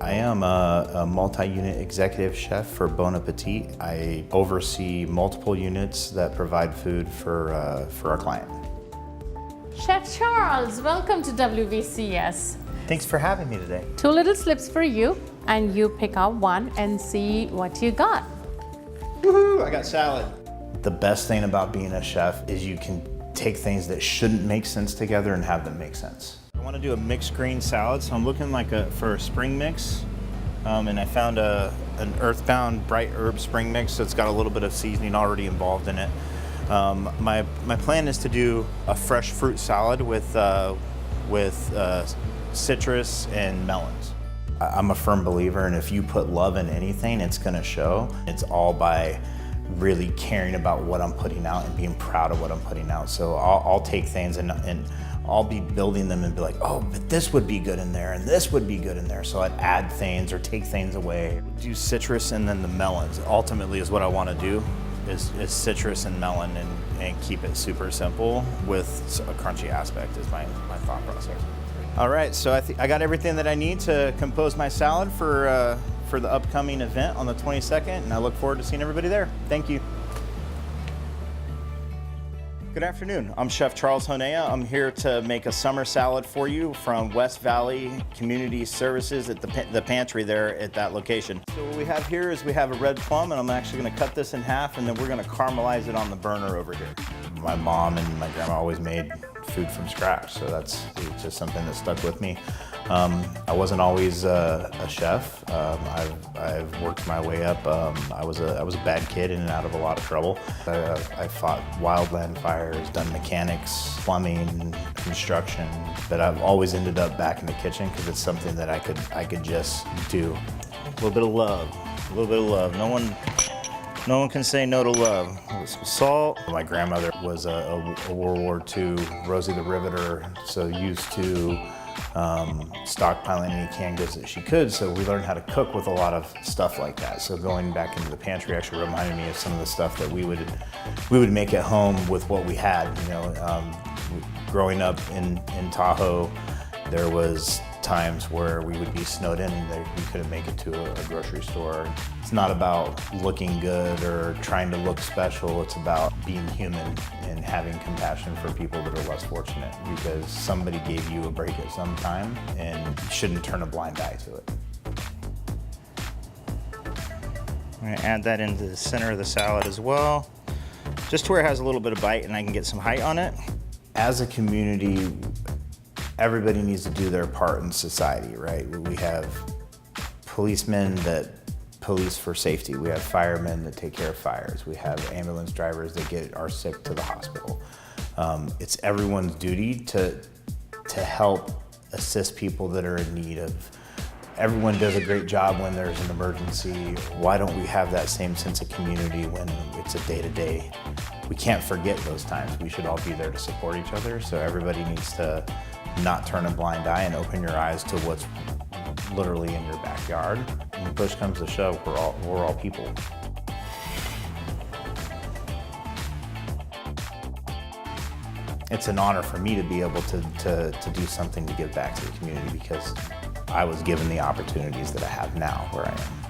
I am a multi-unit executive chef for Bon Appetit. I oversee multiple units that provide food for our client. Chef Charles, welcome to WVCS. Thanks for having me today. 2 little slips for you, and you pick out one and see what you got. Woohoo, I got salad. The best thing about being a chef is you can take things that shouldn't make sense together and have them make sense. I want to do a mixed green salad, so I'm looking for a spring mix. And I found an earthbound bright herb spring mix that's got a little bit of seasoning already involved in it. My plan is to do a fresh fruit salad with citrus and melons. I'm a firm believer, and if you put love in anything, it's gonna show. It's all by really caring about what I'm putting out and being proud of what I'm putting out. So I'll take things and I'll be building them and be like, oh, but this would be good in there and this would be good in there. So I'd add things or take things away. Do citrus and then the melons. Ultimately is what I want to do is citrus and melon and keep it super simple with a crunchy aspect is my thought process. All right, so I got everything that I need to compose my salad for the upcoming event on the 22nd, and I look forward to seeing everybody there. Thank you. Good afternoon, I'm Chef Charles Honea. I'm here to make a summer salad for you from West Valley Community Services at the pantry there at that location. So what we have here is we have a red plum, and I'm actually gonna cut this in half, and then we're gonna caramelize it on the burner over here. My mom and my grandma always made food from scratch, so it's just something that stuck with me. I wasn't always a chef. I've worked my way up. I was a bad kid in and out of a lot of trouble. I fought wildland fires, done mechanics, plumbing, construction, but I've always ended up back in the kitchen because it's something that I could just do. A little bit of love, a little bit of love. No one can say no to love. Some salt. My grandmother was a World War II Rosie the Riveter, so used to stockpiling any canned goods that she could, so we learned how to cook with a lot of stuff like that. So going back into the pantry actually reminded me of some of the stuff that we would make at home with what we had. You know, growing up in Tahoe, there was times where we would be snowed in and we couldn't make it to a grocery store. It's not about looking good or trying to look special. It's about being human and having compassion for people that are less fortunate, because somebody gave you a break at some time and you shouldn't turn a blind eye to it. I'm gonna add that into the center of the salad as well, just to where it has a little bit of bite and I can get some height on it. As a community, everybody needs to do their part in society, right? We have policemen that police for safety. We have firemen that take care of fires. We have ambulance drivers that get our sick to the hospital. It's everyone's duty to help assist people that are in need of. Everyone does a great job when there's an emergency. Why don't we have that same sense of community when it's a day-to-day? We can't forget those times. We should all be there to support each other, so everybody needs to not turn a blind eye and open your eyes to what's literally in your backyard. When push comes to shove, we're all people. It's an honor for me to be able to do something to give back to the community, because I was given the opportunities that I have now where I am.